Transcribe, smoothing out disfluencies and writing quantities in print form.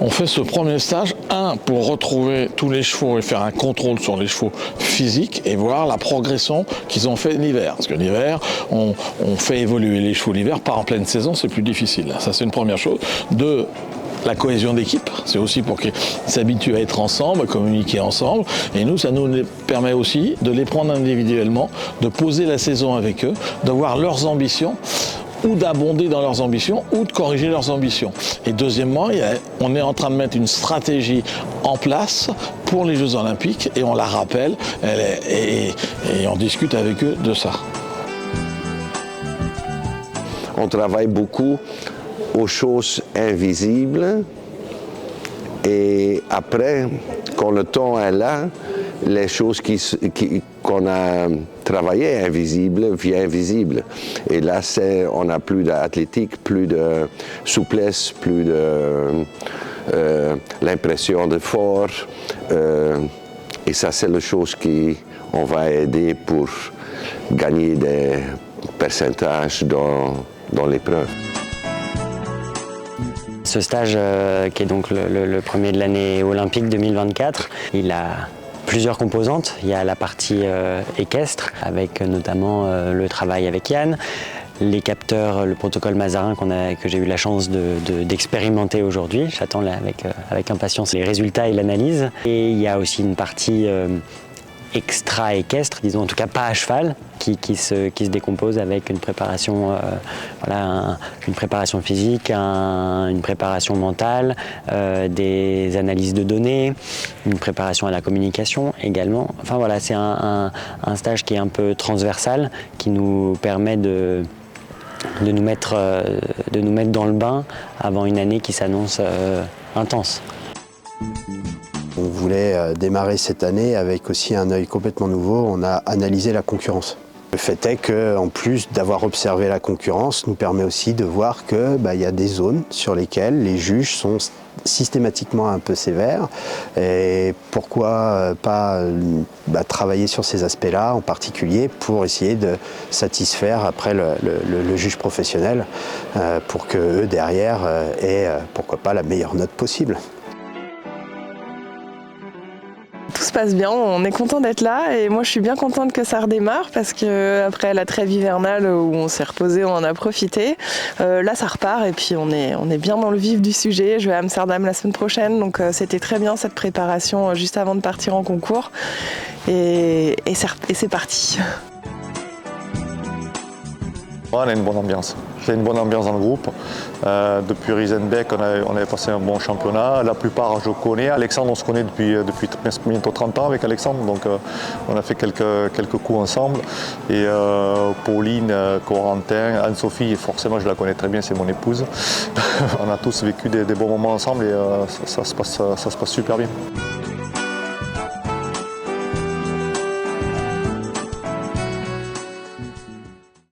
On fait ce premier stage, pour retrouver tous les chevaux et faire un contrôle sur les chevaux physiques et voir la progression qu'ils ont fait l'hiver. Parce que l'hiver, on fait évoluer les chevaux l'hiver, pas en pleine saison, c'est plus difficile. Ça, c'est une première chose. Deux, la cohésion d'équipe, c'est aussi pour qu'ils s'habituent à être ensemble, à communiquer ensemble. Et nous, ça nous permet aussi de les prendre individuellement, de poser la saison avec eux, de voir leurs ambitions, ou d'abonder dans leurs ambitions, ou de corriger leurs ambitions. Et deuxièmement, on est en train de mettre une stratégie en place pour les Jeux Olympiques, et on la rappelle, et on discute avec eux de ça. On travaille beaucoup aux choses invisibles, et après, quand le temps est là, les choses qu'on a travaillées invisibles viennent visibles. Et là, on n'a plus d'athlétique, plus de souplesse, plus de l'impression de force. Et ça, c'est la chose qu'on va aider pour gagner des pourcentages dans l'épreuve. Ce stage, qui est donc le premier de l'année olympique 2024, il a plusieurs composantes. Il y a la partie équestre, avec notamment le travail avec Yann, les capteurs, le protocole Mazarin que j'ai eu la chance d'expérimenter aujourd'hui. J'attends avec impatience les résultats et l'analyse. Et il y a aussi une partie extra-équestre, disons en tout cas pas à cheval, qui se décompose avec une préparation, une préparation physique, une préparation mentale, des analyses de données, une préparation à la communication également. Enfin voilà, c'est un stage qui est un peu transversal, qui nous permet de nous mettre dans le bain avant une année qui s'annonce intense. On voulait démarrer cette année avec aussi un œil complètement nouveau. On a analysé la concurrence. Le fait est qu'en plus d'avoir observé la concurrence, nous permet aussi de voir qu'il y a des zones sur lesquelles les juges sont systématiquement un peu sévères. Et pourquoi pas travailler sur ces aspects-là en particulier pour essayer de satisfaire après le juge professionnel pour qu'eux derrière aient pourquoi pas la meilleure note possible. Tout se passe bien, on est content d'être là et moi je suis bien contente que ça redémarre parce qu'après la trêve hivernale où on s'est reposé, on en a profité. Là ça repart et puis on est bien dans le vif du sujet. Je vais à Amsterdam la semaine prochaine, donc c'était très bien cette préparation juste avant de partir en concours et c'est parti. On a une bonne ambiance. Il y a une bonne ambiance dans le groupe. Depuis Riesenbeck, on avait passé un bon championnat. La plupart, je connais. Alexandre, on se connaît depuis bientôt 30 ans avec Alexandre. Donc, on a fait quelques coups ensemble. Et Pauline, Corentin, Anne-Sophie, forcément, je la connais très bien, c'est mon épouse. On a tous vécu des bons moments ensemble et ça se passe super bien.